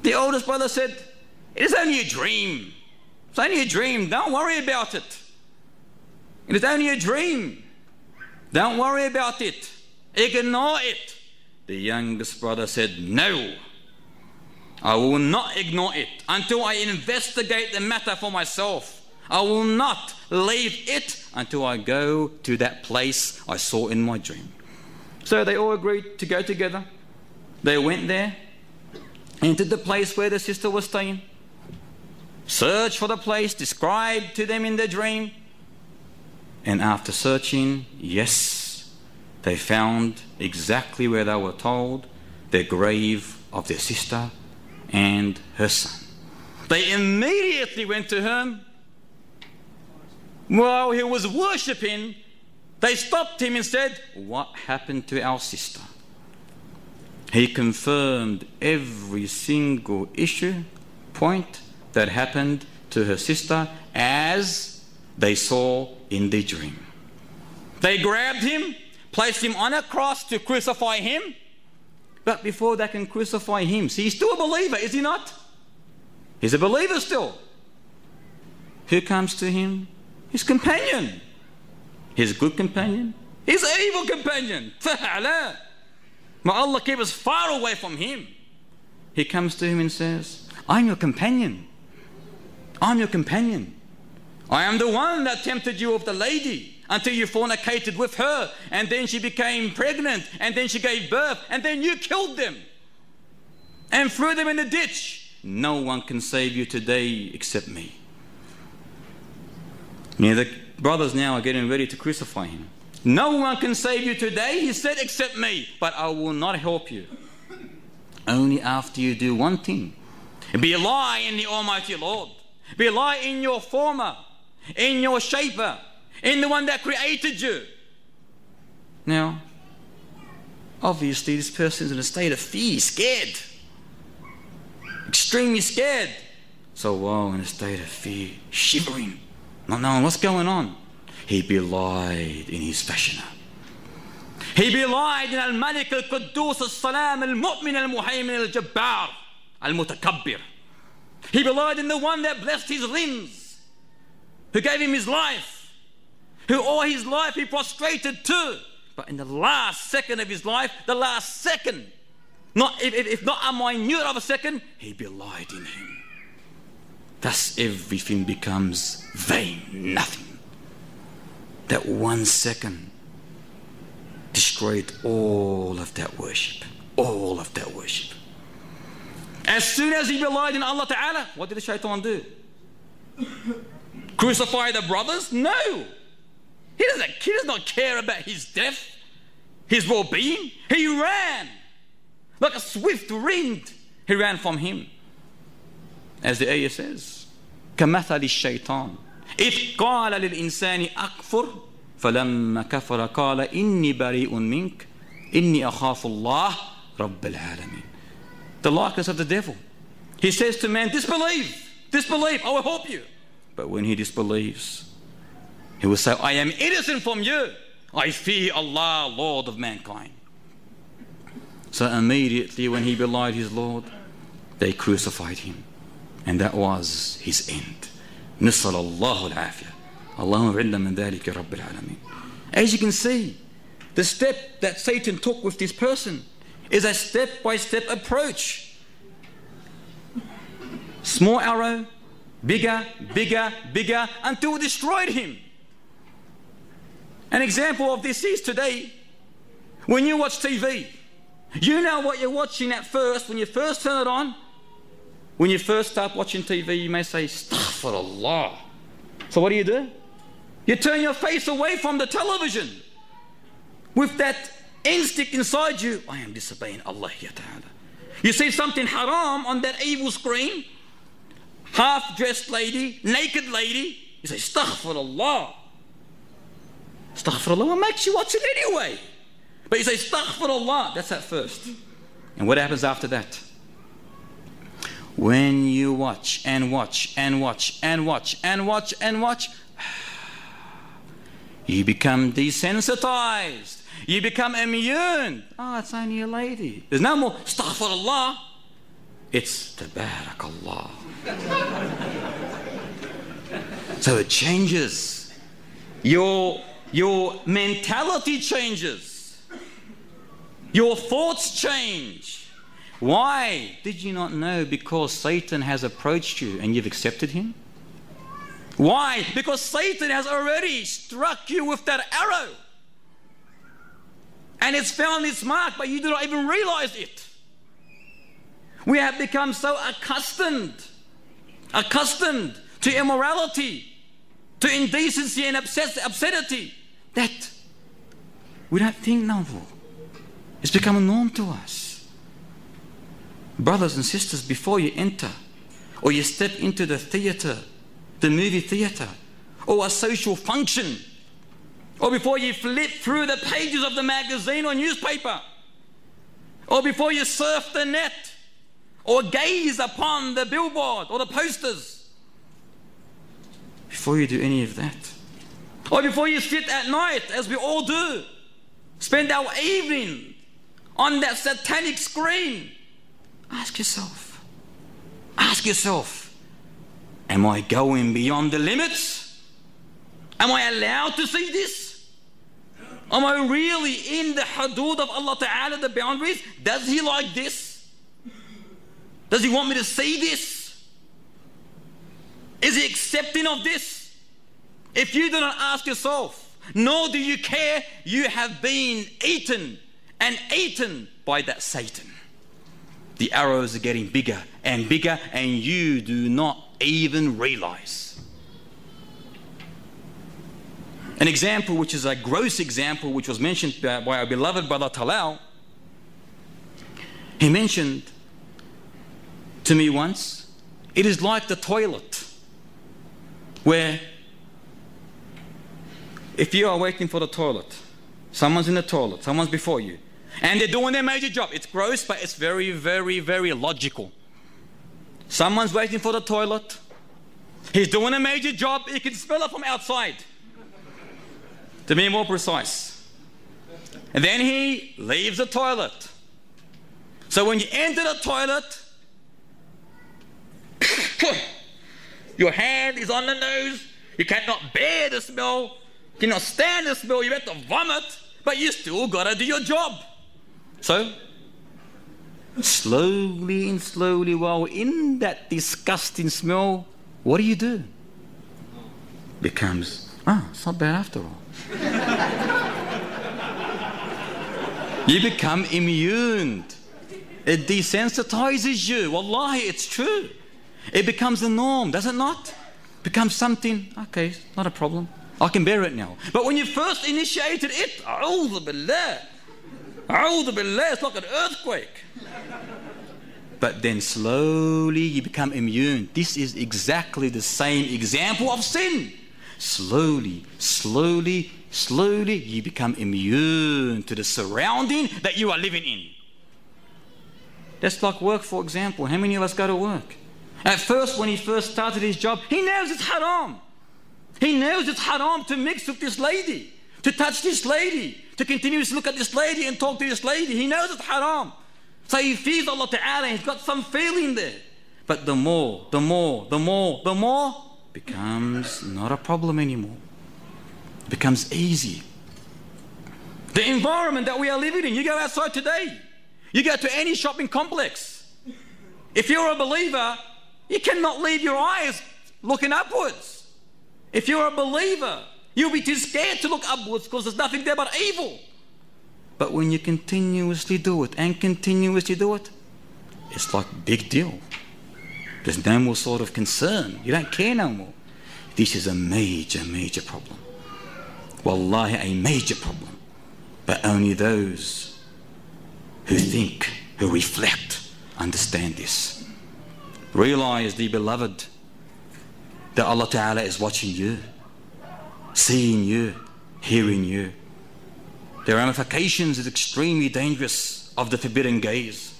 The oldest brother said, it is only a dream. It's only a dream. Don't worry about it. It is only a dream. Don't worry about it. Ignore it. The youngest brother said, no, I will not ignore it until I investigate the matter for myself. I will not leave it until I go to that place I saw in my dream. So they all agreed to go together. They went there, entered the place where the sister was staying, searched for the place described to them in their dream, and after searching, yes, they found exactly where they were told, the grave of their sister and her son. They immediately went to him. While he was worshipping, they stopped him and said, what happened to our sister? He confirmed every single point that happened to her sister as they saw in the dream. They grabbed him, placed him on a cross to crucify him. But before they can crucify him, see, he's still a believer, is he not? He's a believer still. Who comes to him? His companion. His good companion. His evil companion. May Allah keep us far away from him. He comes to him and says, I'm your companion. I'm your companion. I am the one that tempted you with the lady until you fornicated with her, and then she became pregnant, and then she gave birth, and then you killed them and threw them in the ditch. No one can save you today except me. The brothers now are getting ready to crucify him. No one can save you today, he said, except me. But I will not help you. Only after you do one thing. Belie in the Almighty Lord. Belie in your former, in your shaper, in the one that created you. Now, obviously this person is in a state of fear, scared. Extremely scared. So while in a state of fear, shivering, not knowing what's going on, he belied in his fashioner. He belied in Al-Malik Al-Quddus Al-Salam Al-Mu'min Al-Muhaymin Al-Jabbar Al-Mutakabbir. He belied in the one that blessed his limbs, who gave him his life, who all his life he prostrated to. But in the last second of his life, the last second, if not a minute of a second, he belied in him. Thus everything becomes vain, nothing. That 1 second destroyed all of that worship. All of that worship. As soon as he belied in Allah Ta'ala, what did the shaitan do? Crucify the brothers? No. He does not care about his death, his well-being. He ran like a swift wind. He ran from him. As the ayah says, كَمَثَلِ الشَّيْطَانِ إِذْ قَالَ لِلْإِنسَانِ أَكْفُرْ فَلَمَّا كَفَرَ قَالَ إِنِّي بَرِيءٌ مِّنْكَ إِنِّي أَخَافُ اللَّهَ رَبَّ الْعَالَمِينَ. The likeness of the devil. He says to man, disbelieve, I will help you. But when he disbelieves, he will say, I am innocent from you. I fear Allah, Lord of mankind. So immediately when he belied his Lord, they crucified him. And that was his end. نسأل الله العافية. اللهم عنا من ذلك رب العالمين. As you can see, the step that Satan took with this person is a step-by-step approach. Small arrow, bigger, bigger, bigger, until it destroyed him. An example of this is today, when you watch TV, you know what you're watching at first. When you first turn it on, when you first start watching TV, you may say, Astaghfirullah. So what do? You turn your face away from the television with that instinct inside you, I am disobeying Allah Ta'ala. You see something haram on that evil screen, half-dressed lady, naked lady, you say, Astaghfirullah. Astaghfirullah, what makes you watch it anyway? But you say, Astaghfirullah, that's at first. And what happens after that? When you watch and watch and watch and watch and watch and watch, you become desensitized. You become immune. Oh, it's only a lady. There's no more Astaghfirullah. it's Tabarakallah. So it changes. Your mentality changes. Your thoughts change. Why? Did you not know? Because Satan has approached you and you've accepted him? Why? Because Satan has already struck you with that arrow. And it's found its mark, but you do not even realize it. We have become so accustomed to immorality, to indecency and obscenity, that we don't think no more. It's become a norm to us. Brothers and sisters, before you enter or you step into the theatre, the movie theatre, or a social function, or before you flip through the pages of the magazine or newspaper, or before you surf the net, or gaze upon the billboard or the posters, before you do any of that, or before you sit at night, as we all do, spend our evening on that satanic screen, ask yourself, am I going beyond the limits? Am I allowed to see this? Am I really in the hudud of Allah Ta'ala, the boundaries? Does He like this? Does He want me to see this? Is He accepting of this? If you do not ask yourself, nor do you care, you have been eaten by that Satan. The arrows are getting bigger and bigger, and you do not even realize. An example, which is a gross example, which was mentioned by our beloved brother Talal. He mentioned to me once, it is like the toilet, where if you are waiting for the toilet, someone's in the toilet, someone's before you, and they're doing their major job. It's gross, but it's very, very, very logical. Someone's waiting for the toilet. He's doing a major job. You can smell it from outside, to be more precise. And then he leaves the toilet. So when you enter the toilet, your hand is on the nose. You cannot bear the smell. You cannot stand the smell. You have to vomit, but you still got to do your job. So, slowly and slowly, while in that disgusting smell, what do? Becomes, it's not bad after all. You become immune. It desensitizes you. Wallahi, it's true. It becomes the norm, does it not? Becomes something, okay, not a problem. I can bear it now. But when you first initiated it, a'udhu billah, it's like an earthquake. But then slowly you become immune. This is exactly the same example of sin. Slowly you become immune to the surrounding that you are living in. That's like work, for example. How many of us go to work? At first, when he first started his job, he knows it's haram. He knows it's haram to mix with this lady, to touch this lady, to continuously look at this lady and talk to this lady. He knows it's haram. So he fears Allah Ta'ala, he's got some feeling there. But the more, becomes not a problem anymore. It becomes easy. The environment that we are living in, you go outside today, you go to any shopping complex. If you're a believer, you cannot leave your eyes looking upwards. If you're a believer, you'll be too scared to look upwards because there's nothing there but evil. But when you continuously do it, it's like a big deal. There's no more sort of concern. You don't care no more. This is a major problem. Wallahi, a major problem. But only those who think, who reflect, understand this. Realize, the beloved, that Allah Ta'ala is watching you, seeing you, hearing you. The ramifications is extremely dangerous of the forbidden gaze.